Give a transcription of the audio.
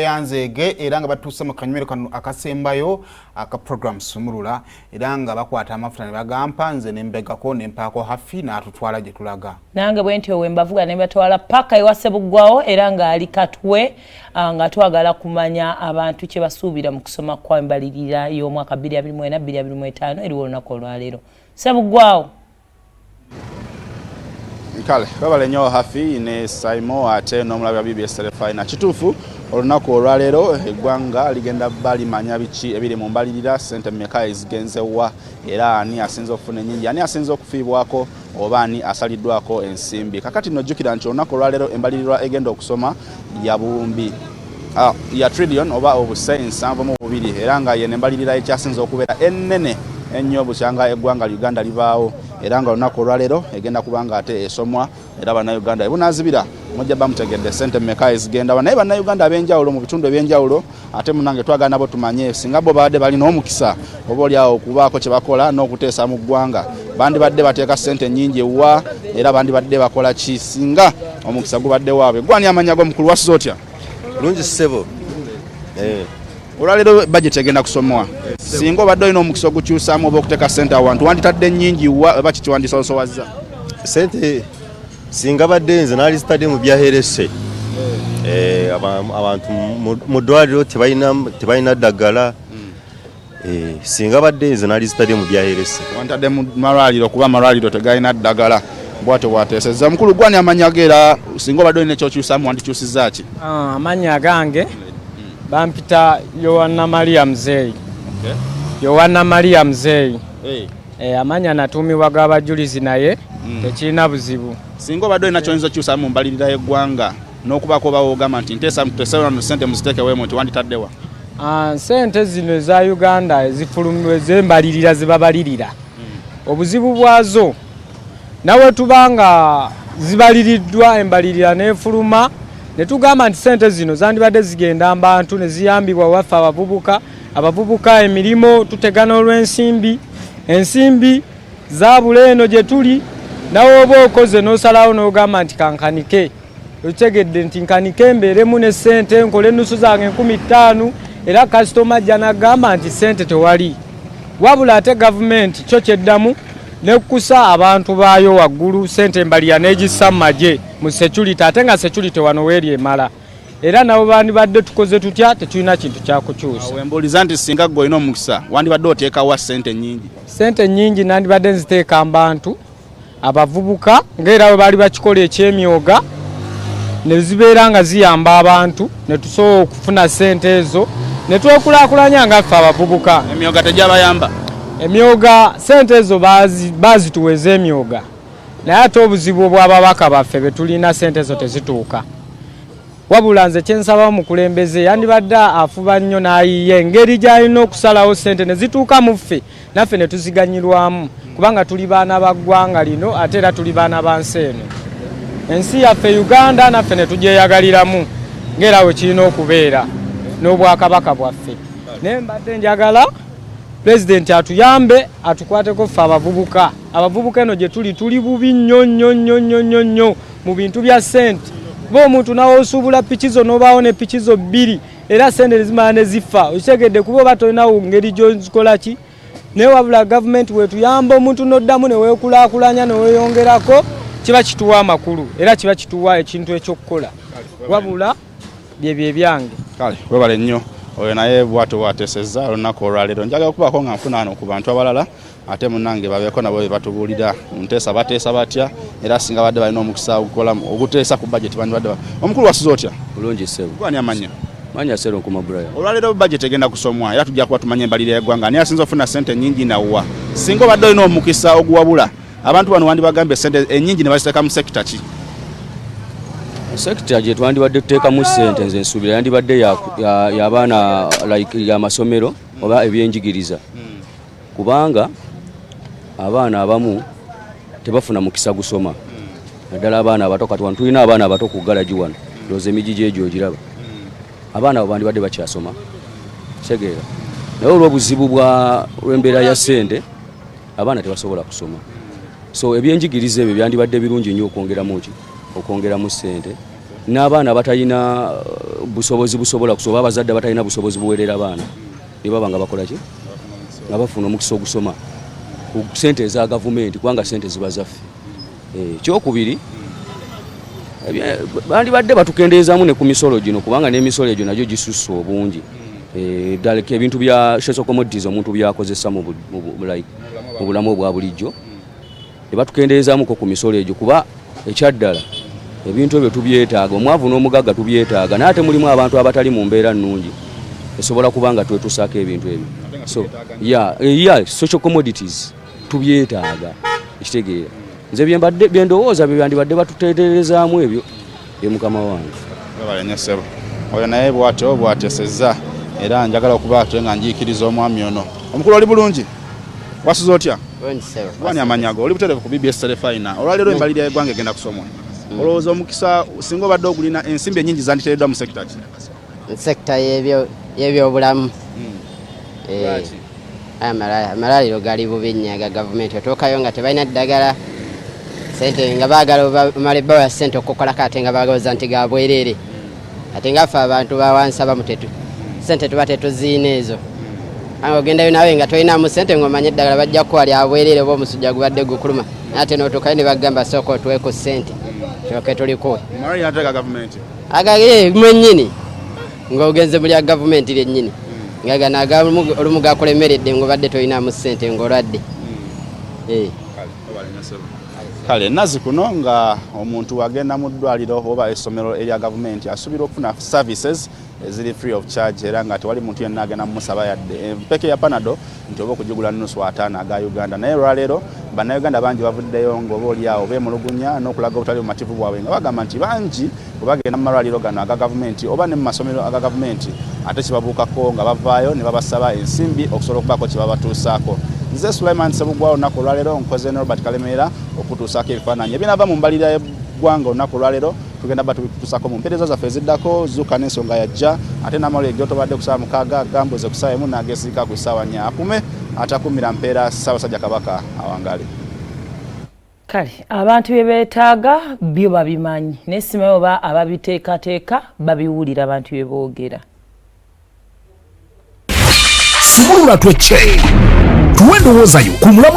yanzeege era nga batuuse mu kanywero kano akasembayo aka program Sumulula era nga bakwata amafuta ne bagampa nze ne mbegako ne mpaako hafi n'atutwala gye tulaga. Nange bwe ntyo we mbavuga ne batwala paka ewa Ssebuggwawo era nga ali Katwe nga twagala kumanya abantu kye basuubira mu kusoma kwa embalirira y'omwaka 2024-2025 eriwo olunaku olwaleero. Ssebuggwawo. Kale babale nnyo hafi ne Saimo ate n'omulabi wa BBS Telefina kituufu olunaku olwaleero eggwanga ligenda balimanya biki ebiri mu mbalirira ssente mmeka ezigenzewa era ani asinze okufuna ennyingi ani asinze okufiibwako oba ani asaliddwako ensimbi. Kakati nojjukira nti olunaku olwaleero embalirira egenda okusoma ya buwumbi ya trillion oba obuse 72 era nga yene embalirira ekyasinze okubeera ennene ennyo bukyanga eggwanga Uganda libaawo era nga olunaku olwaleero egenda kubanga ate esomwa era bannayuganda ebunazibira mujja bamutegedde ssente mmeka ezigenda naye bannayuganda ab'enjawulo mu bitundu eby'enjawulo ate munange twagala nabo tumanye singa bo badde balina omukisa oba oliawo okubaako kye bakola n'okuteesa mu ggwanga bandi badde bateeka ssente nnyingi wa era bandi badde bakola ki singa omukisa gubadde waabwe gwani amanya g'omukulu wasiza otya bulungi ssebo olwaleero budget egenda kusomwa singa obadde olina omukisa ogukyusaamu oba okuteeka ssente awantu wanditadde nnyingi wa oba kiki wandisoosowaza ssente singa badde nze naali zitadde mu byaherese abantu mu ddwaliro tebalina ddagala singa badde nze naali zitadde mu byaherese wantadde mu malwaliro kuba amalwaliro tegalina ddagala bwate bwateesezza mukulu gwani amanya geera singa obadde olina ekyokyusaamu wandikyusizza ki amanya gange bampita Yohana Maria Mzee Yohana Maria Mzee amanya natuumibwa g'abajulizi naye tekirina buzibu singa obadde olina ky'oyinza okyusaamu mu mbalirira y'eggwanga n'okubaako bawoogamba nti nteesa ssente muziteekeweemu nti wanditaddewa ssente zino eza Uganda ezifulumibwa ez'embalirira ze babalirira obuzibu bwazo nawe tubanga zibaliriddwa embalirira n'efuluma ne tugamba nti ssente zino zandibadde zigenda abantu ne ziyambibwa waffe abavubuka emirimu tutegana olw'ensimbi ensimbi zaabula eno gye tuli nawe oba okoze n'osalawo n'ogamba nti kankanike otegedde nti nkanike mbeeremu ne ssente nkole ennusu zange 15 era kasitoma ajja n'agamba nti ssente tewali wabula ate gavumenti kyo kyeddamu nekukusa abantu baayo waggulu ssente embalirira n'egissa mu magye mu security ate nga security wano weeri emala era nabo bandibadde tukoze tutya tetulina kintu kyakukyusa wembuuliza nti singa ggwe olina omukisa wandibadde oteekawa ssente nnyingi ssente nnyingi nandibadde nziteeka mu bantu abavubuka ng'era bwe baali bakikola ekyemyoga ne zibeera nga ziyamba abantu ne tusobola okufuna ssente ezo ne twekulaakulanya ngaffe abavubuka emyoga tegyabayamba emyoga ssente ezo bazituweza emyoga naye ate obuzibu obw'ababaka baffe betulina ssente ezo tezituuka wabula nze kyensaba omukulembeze yandibadde afuba nnyo n'ayiye engeri gy'alina okusalawo ssente ne zituuka mu ffe naffe ne tuziganyirwamu kubanga tuli baana ba ggwanga lino ate era tuli baana ba nsi eno ensi yaffe Uganda naffe ne tugyeyagaliramu ng'era we kirina okubeera n'obwakabaka bwaffe naye mbadde njagala Pulezidenti atuyambe atukwateko ffe abavubuka eno gye tuli bubi nnyo mu bintu bya ssente kuba omuntu nawe osuubula pikizo n'obaawo ne pikizo 2 era ssente zimala ne zifa okitegedde kuba oba tolinawo ngeri gy'ozikola ki naye wabula gavumenti wetuyamba omuntu n'oddamu ne weekulaakulanya ne weeyongerako kiba kituwa amakulu era kiba kituwa ekintu ekyokukola wabula byebyo ebyange kale webale nnyo oyo naye bw'atyo bwateesezza olunaku olwaleero njagala okubaako nga nfuna wano ku bantu abalala ate munnange babeeko nabo batubuulira nteesa bateesa batya era singa badde balina omukisa oguteesa ku budget bandibadde omukulu wasiza otya bulungi ssebo gwani amanya manya sero nkumaburaya olwaleero budget egenda kusomwa era tujja kuba tumanya embalirira y'eggwanga ani asinza ofuna ssente nnyingi nawwa singa obadde olina omukisa oguwabula abantu bano wandibagambye ssente ennyingi ne baziteeka mu sekita ki sekita gye twandibadde tuteekamu ssente nze nsuubira yandibadde y'abaana y'amasomero oba ebyenjigiriza kubanga abaana abamu tebafuna mukisa gusoma naddala abaana abato kati wano tulina abaana abato ku galagi wano ndowooza emigi gyegyo ogiraba abaana abo bandibadde bakyasoma kitegeera naye olw'obuzibu lw'embeera ya ssente abaana tebasobola kusoma so ebyenjigiriza ebyo byandibadde birungi nnyo okwongeramu ssente n'abaana batalina busobozi busobola kusoba abazadde batalina busobozi buwerera abaana ne baba nga bakola ki nga bafuna omukisa ogusoma ku ssente eza gavumenti kubanga ssente ziba zaffe. Kyokubiri bandibadde batukendeezaamu ne ku misolo gino kubanga n'emisolo egyo nagyo gisusse obungi. Ddala ebintu bya social commodities omuntu byakozesa mu bulamu obwa bulijjo ne batukendeezaamuko ku misolo egyo kuba ekyaddala ebintu ebyo tubyetaaga, omwavu n'omugagga tubyetaaga, naye ate mulimu abantu abatali mu mbeera nnungi esobola kubanga twetusaako ebintu ebyo. So social commodities tubyetaaga, ekitegeera nze byendowooza bye bandibadde batuteeterezaamu ebyo ye mukama wange. Babalenya oyo naye bw'atesezza era njagala okuba ate nga njiikiriza omwami ono. Omukulu oli bulungi? Wasuza otya? Wani amanyago oli butereevu ku BBS Telefina. Olwaleero embalirira y'eggwanga egenda kusomwa. Olowooza omukisa singa obadde ogulina ensimbi ennyingi zanditeereddwa mu sekita ki? Sekita y'ebyobulamu. Amalwaliro gali bubi nnyo aga gavumenti. Otuukayo nga tebalina ddagala, ssente nga baagala omala ebbawa ya ssente okukolako ate nga baagaloza nti ga bwereere. Ate nga ffe abantu bawansi abamu ssente tuba tetuziina ezo. Anga ogendayo nawe nga tolinamu ssente ng'omanye eddagala bajja kukuwa lya bwereere oba omusujja gubadde gukuluma. Ate n'otuukayo ne bagamba sooka otuweeku ssente tulyoke tulikuwe. Amalwaliro ate ga gavumenti? Mwennyini ng'ogenze mu lya gavumenti lyennyini. Nga gano olumu gakulemeredde ng'obadde tolinamu ssente ng'olwadde. Kale nazi kuno nga omuntu wagenda mu ddwaliro oba essomero erya gavumenti asuubira okufuna services eziri free of charge era nga tewali muntu yenna agenda mumusaba yadde empeke ya Panado nti oba okugigula nusu ataano aga Uganda. Naye olwaleero bannayuganda bangi bavuddeyo ng'oba oliawo beemulugunya n'okulaga obutali bumativu bwabwe nga bagamba nti bangi bwe bagenda mu malwaliro gano aga gavumenti oba ne mu masomero aga gavumenti ate kibabuukako nga bavaayo ne babasaba ensimbi okusobola okubaako kye babatuusaako. Nze Sulaiman Sebugwa olunaku olwaleero nkoze ne Robert Kalemeera okutuusaako ebifaananyi ebinaava mu mbalirira y'eggwanga olunaku olwaleero tugenda batuusaako mu mpeereza zaffe eziddako zuuka n'ensonga yajja ate n'amalwaliro gy'otobadde ku ssaawa 6 gambuze ku ssaawa 1 n'ageesirika ku ssaawa 4 akume atakumira mpeera Ssaabasajja Kabaka awangale. Kale abantu bye beetaaga byo babimanyi naye simanyi oba ababiteekateeka babiwulira abantu bye boogera. Sumulula twecce tuwe ndowoozayo ku mulamu